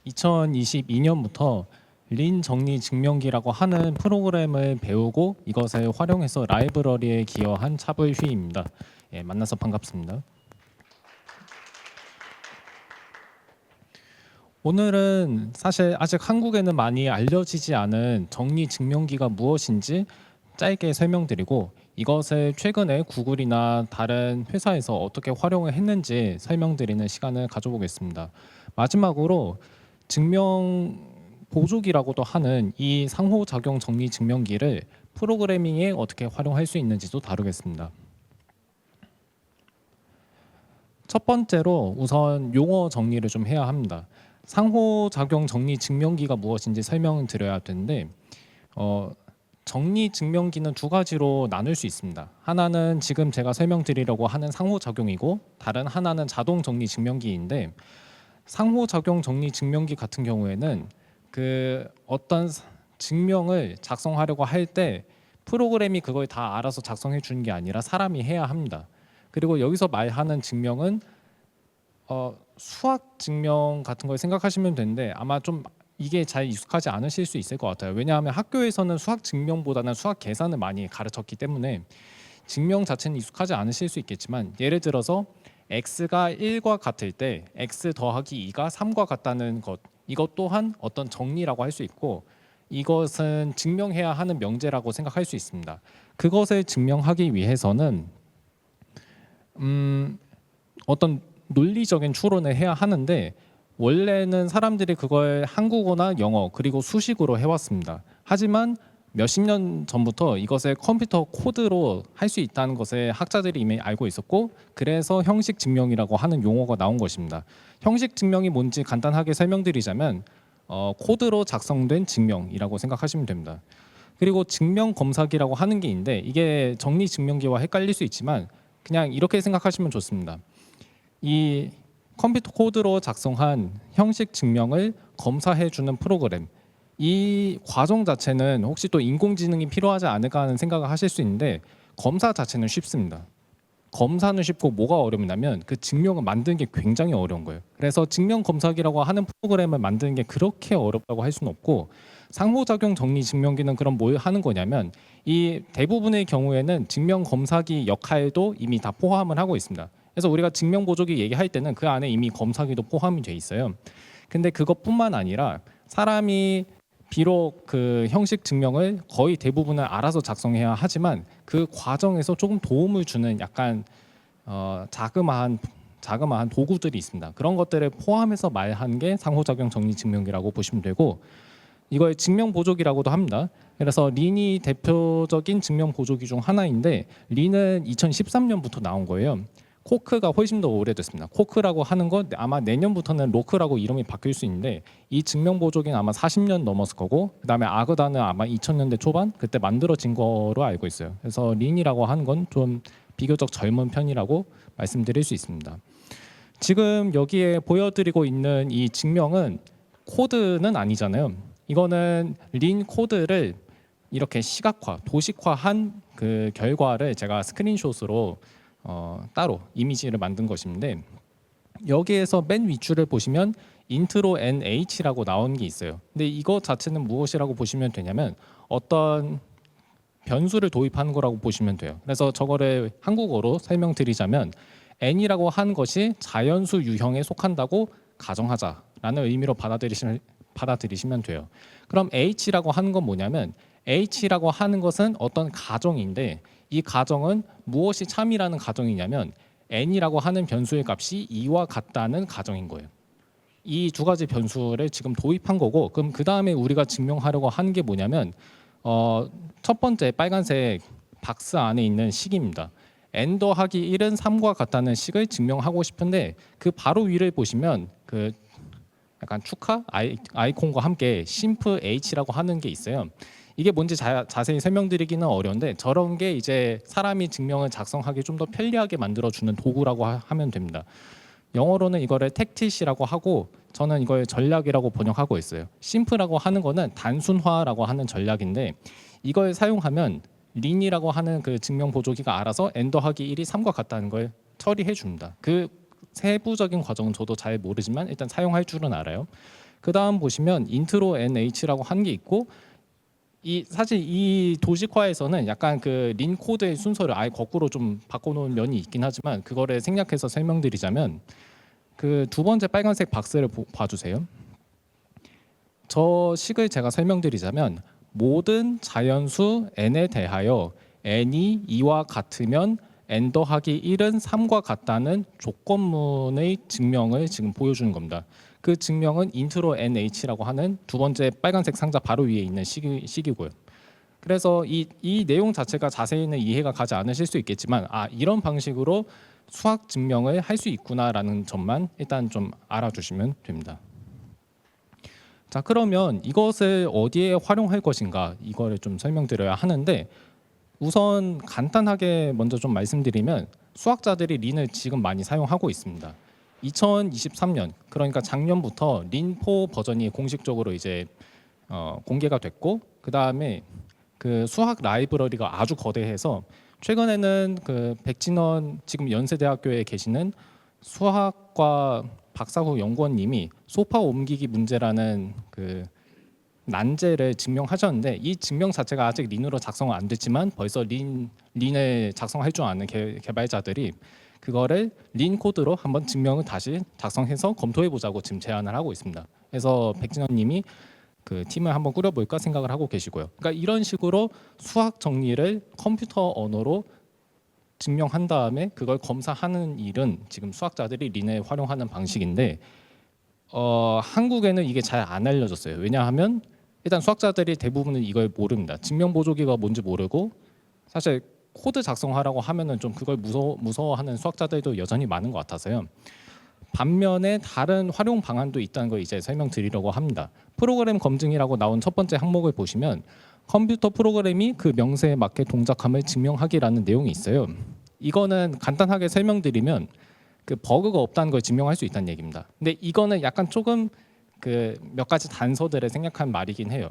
2022년부터 린 정리 증명기라고 하는 프로그램을 배우고 이것을 활용해서 라이브러리에 기여한 차불휘입니다. 예, 만나서 반갑습니다. 오늘은 사실 아직 한국에는 많이 알려지지 않은 정리 증명기가 무엇인지 짧게 설명드리고 이것을 최근에 구글이나 다른 회사에서 어떻게 활용을 했는지 설명드리는 시간을 가져보겠습니다. 마지막으로 증명 보조기라고도 하는 이 상호작용 정리 증명기를 프로그래밍에 어떻게 활용할 수 있는지도 다루겠습니다. 첫 번째로 우선 용어 정리를 좀 해야 합니다. 상호작용 정리 증명기가 무엇인지 설명을 드려야 되는데 정리 증명기는 두 가지로 나눌 수 있습니다. 하나는 지금 제가 설명드리려고 하는 상호작용이고 다른 하나는 자동 정리 증명기인데 상호작용 정리 증명기 같은 경우에는 그 어떤 증명을 작성하려고 할 때 프로그램이 그걸 다 알아서 작성해 주는 게 아니라 사람이 해야 합니다. 그리고 여기서 말하는 증명은 수학 증명 같은 걸 생각하시면 되는데 아마 좀 이게 잘 익숙하지 않으실 수 있을 것 같아요. 왜냐하면 학교에서는 수학 증명보다는 수학 계산을 많이 가르쳤기 때문에 증명 자체는 익숙하지 않으실 수 있겠지만 예를 들어서 x가 1과 같을 때 x 더하기 2가 3과 같다는 것 이것 또한 어떤 정리라고 할 수 있고 이것은 증명해야 하는 명제라고 생각할 수 있습니다. 그것을 증명하기 위해서는 어떤 논리적인 추론을 해야 하는데 원래는 사람들이 그걸 한국어나 영어 그리고 수식으로 해왔습니다. 하지만 몇십 년 전부터 이것을 컴퓨터 코드로 할 수 있다는 것을 학자들이 이미 알고 있었고 그래서 형식 증명이라고 하는 용어가 나온 것입니다. 형식 증명이 뭔지 간단하게 설명드리자면 코드로 작성된 증명이라고 생각하시면 됩니다. 그리고 증명 검사기라고 하는 게 있는데 이게 정리 증명기와 헷갈릴 수 있지만 그냥 이렇게 생각하시면 좋습니다. 이 컴퓨터 코드로 작성한 형식 증명을 검사해 주는 프로그램 이 과정 자체는 혹시 또 인공지능이 필요하지 않을까 하는 생각을 하실 수 있는데 검사 자체는 쉽습니다. 검사는 쉽고 뭐가 어렵냐면 그 증명을 만드는 게 굉장히 어려운 거예요. 그래서 증명 검사기라고 하는 프로그램을 만드는 게 그렇게 어렵다고 할 수는 없고 상호작용 정리 증명기는 그럼 뭘 하는 거냐면 이 대부분의 경우에는 증명 검사기 역할도 이미 다 포함을 하고 있습니다. 그래서 우리가 증명 보조기 얘기할 때는 그 안에 이미 검사기도 포함이 돼 있어요. 근데 그것뿐만 아니라 사람이 비록 그 형식 증명을 거의 대부분을 알아서 작성해야 하지만 그 과정에서 조금 도움을 주는 약간 자그마한 도구들이 있습니다. 그런 것들을 포함해서 말한 게 상호작용 정리 증명기라고 보시면 되고 이걸 증명 보조기라고도 합니다. 그래서 린이 대표적인 증명 보조기 중 하나인데 린은 2013년부터 나온 거예요. 코크가 훨씬 더 오래됐습니다. 코크라고 하는 건 아마 내년부터는 로크라고 이름이 바뀔 수 있는데 이 증명 보조기는 아마 40년 넘었을 거고 그다음에 아그다는 아마 2000년대 초반 그때 만들어진 거로 알고 있어요. 그래서 린이라고 하는 건 좀 비교적 젊은 편이라고 말씀드릴 수 있습니다. 지금 여기에 보여드리고 있는 이 증명은 코드는 아니잖아요. 이거는 린 코드를 이렇게 시각화, 도식화한 그 결과를 제가 스크린샷으로 따로 이미지를 만든 것인데 여기에서 맨 윗줄을 보시면 인트로 NH라고 나온 게 있어요. 근데 이거 자체는 무엇이라고 보시면 되냐면 어떤 변수를 도입하는 거라고 보시면 돼요. 그래서 저거를 한국어로 설명드리자면 n이라고 하는 것이 자연수 유형에 속한다고 가정하자라는 의미로 받아들이시면 돼요. 그럼 h라고 하는 건 뭐냐면 h라고 하는 것은 어떤 가정인데 이 가정은 무엇이 참이라는 가정이냐면 n이라고 하는 변수의 값이 2와 같다는 가정인 거예요. 이 두 가지 변수를 지금 도입한 거고 그럼 그 다음에 우리가 증명하려고 하는 게 뭐냐면 첫 번째 빨간색 박스 안에 있는 식입니다. n 더하기 1은 3과 같다는 식을 증명하고 싶은데 그 바로 위를 보시면 그 약간 축하 아이콘과 함께 심프 h라고 하는 게 있어요. 이게 뭔지 자세히 설명드리기는 어려운데 저런 게 이제 사람이 증명을 작성하기 좀 더 편리하게 만들어주는 도구라고 하면 됩니다. 영어로는 이거를 택티시라고 하고 저는 이걸 전략이라고 번역하고 있어요. 심플하고 하는 거는 단순화라고 하는 전략인데 이걸 사용하면 린이라고 하는 그 증명 보조기가 알아서 n 더하기 1이 3과 같다는 걸 처리해 줍니다. 그 세부적인 과정은 저도 잘 모르지만 일단 사용할 줄은 알아요. 그 다음 보시면 인트로 NH라고 한 게 있고 사실 이 도식화에서는 약간 그 린 코드의 순서를 아예 거꾸로 좀 바꿔놓은 면이 있긴 하지만 그거를 생략해서 설명드리자면 그 두 번째 빨간색 박스를 봐주세요. 저 식을 제가 설명드리자면 모든 자연수 n에 대하여 n이 2와 같으면 n 더하기 1은 3과 같다는 조건문의 증명을 지금 보여주는 겁니다. 그 증명은 인트로 nh라고 하는 두 번째 빨간색 상자 바로 위에 있는 식이고요. 그래서 이 내용 자체가 자세히는 이해가 가지 않으실 수 있겠지만 이런 방식으로 수학 증명을 할 수 있구나라는 점만 일단 좀 알아주시면 됩니다. 자, 그러면 이것을 어디에 활용할 것인가 이거를 좀 설명드려야 하는데 우선 간단하게 먼저 좀 말씀드리면 수학자들이 린을 지금 많이 사용하고 있습니다. 2023년 그러니까 작년부터 린4 버전이 공식적으로 이제 공개가 됐고 그 다음에 그 수학 라이브러리가 아주 거대해서 최근에는 그 백진원 지금 연세대학교에 계시는 수학과 박사후 연구원님이 소파 옮기기 문제라는 그 난제를 증명하셨는데 이 증명 자체가 아직 린으로 작성은 안 됐지만 벌써 린을 작성할 줄 아는 개발자들이 그거를 린 코드로 한번 증명을 다시 작성해서 검토해 보자고 지금 제안을 하고 있습니다. 그래서 백진원님이 그 팀을 한번 꾸려볼까 생각을 하고 계시고요. 그러니까 이런 식으로 수학 정리를 컴퓨터 언어로 증명한 다음에 그걸 검사하는 일은 지금 수학자들이 린을 활용하는 방식인데 한국에는 이게 잘 안 알려졌어요. 왜냐하면 일단 수학자들이 대부분은 이걸 모릅니다. 증명 보조기가 뭔지 모르고 사실 코드 작성하라고 하면은 좀 그걸 무서워하는 수학자들도 여전히 많은 것 같아서요. 반면에 다른 활용 방안도 있다는 걸 이제 설명드리려고 합니다. 프로그램 검증이라고 나온 첫 번째 항목을 보시면 컴퓨터 프로그램이 그 명세에 맞게 동작함을 증명하기라는 내용이 있어요. 이거는 간단하게 설명드리면 그 버그가 없다는 걸 증명할 수 있다는 얘기입니다. 근데 이거는 약간 조금 그 몇 가지 단서들을 생략한 말이긴 해요.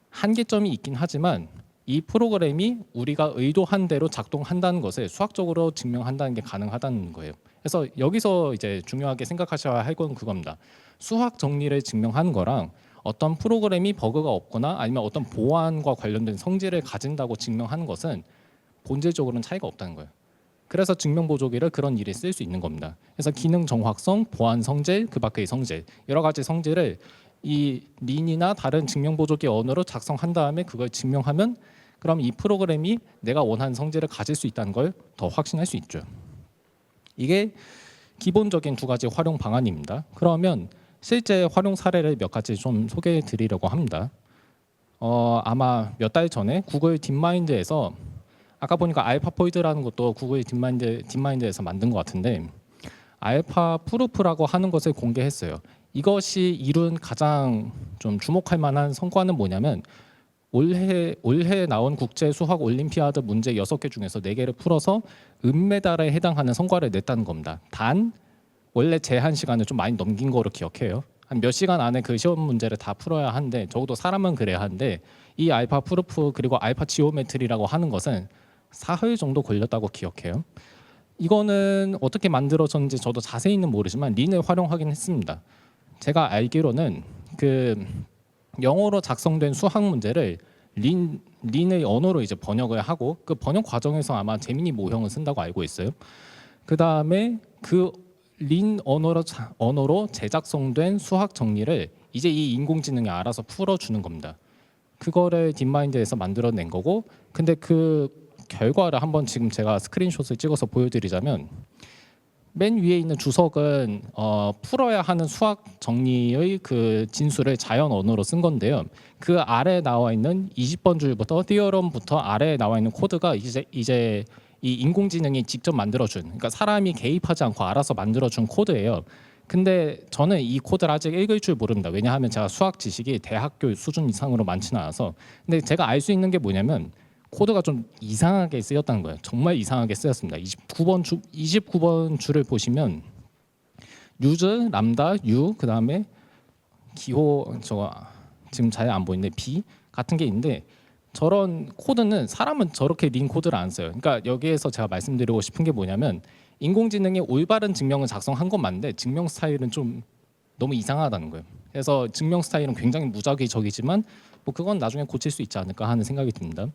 한계점이 있긴 하지만 이 프로그램이 우리가 의도한 대로 작동한다는 것을 수학적으로 증명한다는 게 가능하다는 거예요. 그래서 여기서 이제 중요하게 생각하셔야 할 건 그겁니다. 수학 정리를 증명하는 거랑 어떤 프로그램이 버그가 없거나 아니면 어떤 보안과 관련된 성질을 가진다고 증명하는 것은 본질적으로는 차이가 없다는 거예요. 그래서 증명 보조기를 그런 일에 쓸 수 있는 겁니다. 그래서 기능 정확성, 보안 성질, 그 밖의 성질 여러 가지 성질을 이 린이나 다른 증명 보조기 언어로 작성한 다음에 그걸 증명하면 그럼 이 프로그램이 내가 원하는 성질을 가질 수 있다는 걸 더 확신할 수 있죠. 이게 기본적인 두 가지 활용 방안입니다. 그러면 실제 활용 사례를 몇 가지 좀 소개해 드리려고 합니다. 아마 몇 달 전에 구글 딥마인드에서 아까 보니까 알파포이드라는 것도 구글 딥마인드에서 만든 것 같은데 알파 프루프라고 하는 것을 공개했어요. 이것이 이룬 가장 좀 주목할 만한 성과는 뭐냐면 올해 나온 국제 수학 올림피아드 문제 6개 중에서 4개를 풀어서 은메달에 해당하는 성과를 냈다는 겁니다. 단 원래 제한 시간을 좀 많이 넘긴 거로 기억해요. 한 몇 시간 안에 그 시험 문제를 다 풀어야 하는데 적어도 사람은 그래야 하는데 이 알파 프루프 그리고 알파 지오메트리라고 하는 것은 사흘 정도 걸렸다고 기억해요. 이거는 어떻게 만들어졌는지 저도 자세히는 모르지만 린을 활용하긴 했습니다. 제가 알기로는 그 영어로 작성된 수학 문제를 린의 언어로 이제 번역을 하고 그 번역 과정에서 아마 제미니 모형을 쓴다고 알고 있어요. 그 다음에 그 린 언어로 재작성된 수학 정리를 이제 이 인공지능이 알아서 풀어주는 겁니다. 그거를 딥마인드에서 만들어낸 거고 근데 그 결과를 한번 지금 제가 스크린샷을 찍어서 보여드리자면 맨 위에 있는 주석은 풀어야 하는 수학 정리의 그 진수를 자연 언어로 쓴 건데요. 그 아래에 나와 있는 20번 줄부터 디어럼부터 아래에 나와 있는 코드가 이제 이 인공지능이 직접 만들어준 그러니까 사람이 개입하지 않고 알아서 만들어준 코드예요. 근데 저는 이 코드를 아직 읽을 줄 모릅니다. 왜냐하면 제가 수학 지식이 대학교 수준 이상으로 많지는 않아서. 근데 제가 알 수 있는 게 뭐냐면 코드가 좀 이상하게 쓰였다는 거예요. 정말 이상하게 쓰였습니다. 29번 줄을 보시면 유즈, 람다, 유, 그 다음에 기호 저거 지금 잘 안 보이는데 B 같은 게 있는데 저런 코드는 사람은 저렇게 린 코드를 안 써요. 그러니까 여기에서 제가 말씀드리고 싶은 게 뭐냐면 인공지능이 올바른 증명을 작성한 건 맞는데 증명 스타일은 좀 너무 이상하다는 거예요. 그래서 증명 스타일은 굉장히 무작위적이지만 뭐 그건 나중에 고칠 수 있지 않을까 하는 생각이 듭니다.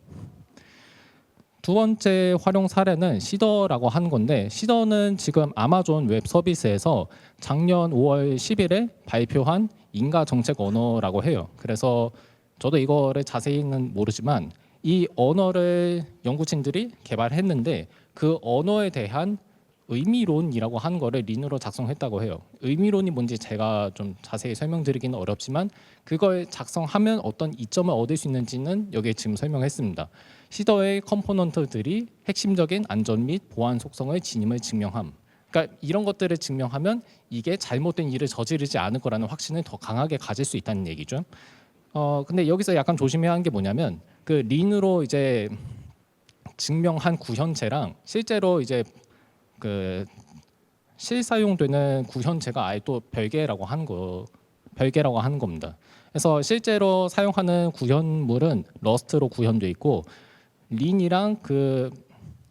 두 번째 활용 사례는 시더라고 하는 건데, 시더는 지금 아마존 웹 서비스에서 작년 5월 10일에 발표한 인가 정책 언어라고 해요. 그래서 저도 이거를 자세히는 모르지만 이 언어를 연구진들이 개발했는데 그 언어에 대한 의미론이라고 하는 거를 린으로 작성했다고 해요. 의미론이 뭔지 제가 좀 자세히 설명드리기는 어렵지만 그걸 작성하면 어떤 이점을 얻을 수 있는지는 여기에 지금 설명했습니다. 시더의 컴포넌트들이 핵심적인 안전 및 보안 속성의 진임을 증명함. 그러니까 이런 것들을 증명하면 이게 잘못된 일을 저지르지 않을 거라는 확신을 더 강하게 가질 수 있다는 얘기죠. 근데 여기서 약간 조심해야 하는 게 뭐냐면 그 린으로 이제 증명한 구현체랑 실제로 이제 그 실사용되는 구현체가 아예 또 별개라고 하는 겁니다. 그래서 실제로 사용하는 구현물은 러스트로 구현돼 있고 린이랑 그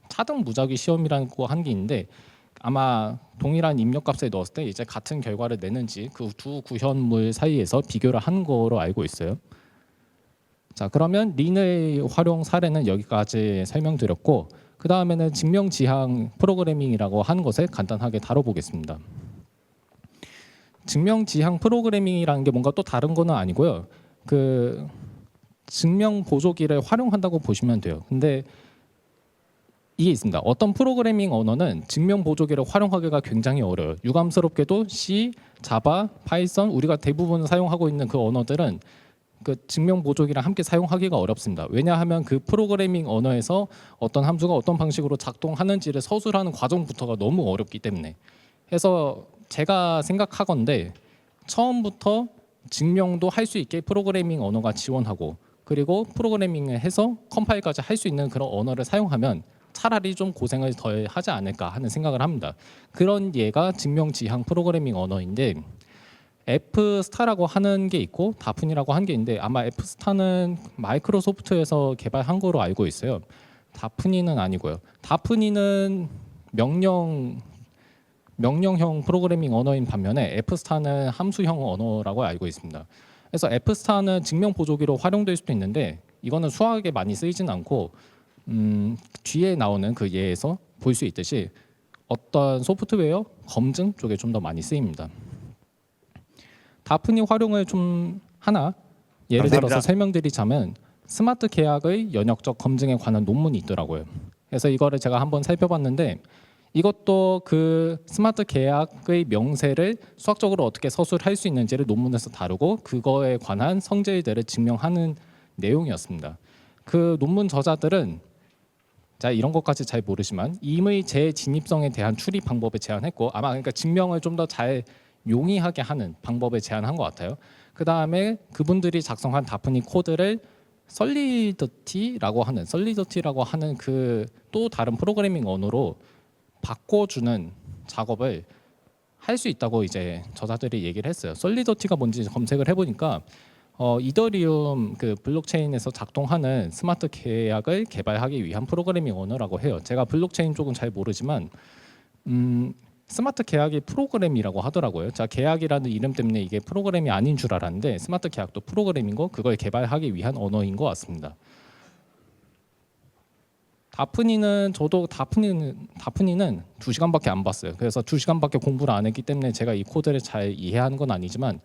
차등 무작위 시험이라고 한 게 있는데 아마 동일한 입력값을 넣었을 때 이제 같은 결과를 내는지 그 두 구현물 사이에서 비교를 한 거로 알고 있어요. 자, 그러면 린의 활용 사례는 여기까지 설명드렸고 그 다음에는 증명지향 프로그래밍이라고 하는 것을 간단하게 다뤄보겠습니다. 증명지향 프로그래밍이라는 게 뭔가 또 다른 거는 아니고요. 그 증명 보조기를 활용한다고 보시면 돼요. 근데 이게 있습니다. 어떤 프로그래밍 언어는 증명 보조기를 활용하기가 굉장히 어려워요. 유감스럽게도 C, 자바, 파이썬 우리가 대부분 사용하고 있는 그 언어들은 그 증명 보조기랑 함께 사용하기가 어렵습니다. 왜냐하면 그 프로그래밍 언어에서 어떤 함수가 어떤 방식으로 작동하는지를 서술하는 과정부터가 너무 어렵기 때문에. 해서 제가 생각하건대 처음부터 증명도 할 수 있게 프로그래밍 언어가 지원하고 그리고 프로그래밍을 해서 컴파일까지 할 수 있는 그런 언어를 사용하면 차라리 좀 고생을 덜 하지 않을까 하는 생각을 합니다. 그런 예가 증명지향 프로그래밍 언어인데 F스타라고 하는 게 있고 다푼이라고 하는 게 있는데 아마 F스타는 마이크로소프트에서 개발한 거로 알고 있어요. 다푼이는 아니고요. 다푼이는 명령형 프로그래밍 언어인 반면에 F스타는 함수형 언어라고 알고 있습니다. 그래서 F스타는 증명 보조기로 활용될 수도 있는데 이거는 수학에 많이 쓰이진 않고 뒤에 나오는 그 예에서 볼 수 있듯이 어떤 소프트웨어 검증 쪽에 좀 더 많이 쓰입니다. 다푼이 활용을 좀 하나 예를 감사합니다. 들어서 설명드리자면 스마트 계약의 연역적 검증에 관한 논문이 있더라고요. 그래서 이거를 제가 한번 살펴봤는데 이것도 그 스마트 계약의 명세를 수학적으로 어떻게 서술할 수 있는지를 논문에서 다루고 그거에 관한 성질들을 증명하는 내용이었습니다. 그 논문 저자들은 자 이런 것까지 잘 모르지만 임의 재진입성에 대한 출입 방법을 제안했고 아마 그러니까 증명을 좀 더 잘 용이하게 하는 방법을 제안한 것 같아요. 그 다음에 그분들이 작성한 다푼이 코드를 솔리더티라고 하는 그 또 다른 프로그래밍 언어로 바꿔주는 작업을 할 수 있다고 이제 저자들이 얘기를 했어요. 솔리더티가 뭔지 검색을 해보니까 이더리움 그 블록체인에서 작동하는 스마트 계약을 개발하기 위한 프로그래밍 언어라고 해요. 제가 블록체인 쪽은 잘 모르지만 스마트 계약이 프로그램이라고 하더라고요. 자, 계약이라는 이름 때문에 이게 프로그램이 아닌 줄 알았는데 스마트 계약도 프로그램인 거 그걸 개발하기 위한 언어인 것 같습니다. 저도 다푼이는 2시간밖에 안 봤어요. 그래서 2시간밖에 공부를 안 했기 때문에 제가 이 코드를 잘 이해하는 건 아니지만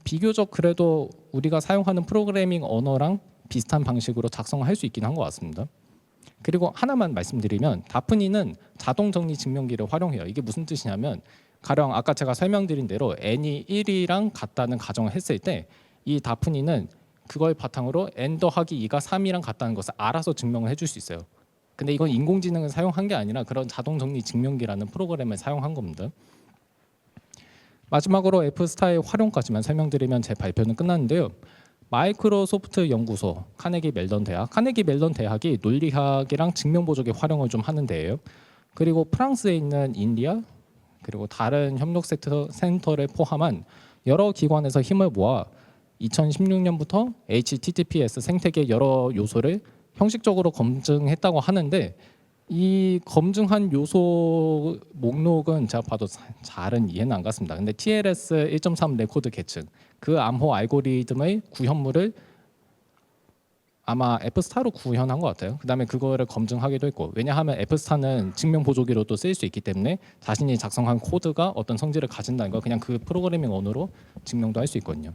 비교적 그래도 우리가 사용하는 프로그래밍 언어랑 비슷한 방식으로 작성할 수 있긴 한 것 같습니다. 그리고 하나만 말씀드리면 다푼이는 자동 정리 증명기를 활용해요. 이게 무슨 뜻이냐면 가령 아까 제가 설명드린 대로 n이 1이랑 같다는 가정을 했을 때 이 다푼이는 그걸 바탕으로 n 더하기 2가 3이랑 같다는 것을 알아서 증명을 해줄 수 있어요. 근데 이건 인공지능을 사용한 게 아니라 그런 자동 정리 증명기라는 프로그램을 사용한 겁니다. 마지막으로 F스타의 활용까지만 설명드리면 제 발표는 끝났는데요. 마이크로소프트 연구소 카네기 멜던 대학이 논리학이랑 증명 보조기 활용을 좀 하는 데예요. 그리고 프랑스에 있는 인디아 그리고 다른 협력 센터를 포함한 여러 기관에서 힘을 모아 2016년부터 HTTPS 생태계 여러 요소를 형식적으로 검증했다고 하는데 이 검증한 요소 목록은 제가 봐도 잘은 이해는 안 갔습니다. 근데 TLS 1.3 레코드 계층 그 암호 알고리즘의 구현물을 아마 앱스타로 구현한 것 같아요. 그다음에 그거를 검증하기도 했고, 왜냐하면 앱스타는 증명 보조기로도 쓰일 수 있기 때문에 자신이 작성한 코드가 어떤 성질을 가진다는 거 그냥 그 프로그래밍 언어로 증명도 할 수 있거든요.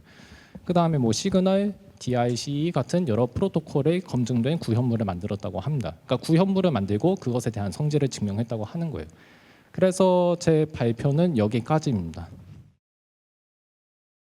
그다음에 뭐 시그널, DICE 같은 여러 프로토콜의 검증된 구현물을 만들었다고 합니다. 그러니까 구현물을 만들고 그것에 대한 성질을 증명했다고 하는 거예요. 그래서 제 발표는 여기까지입니다.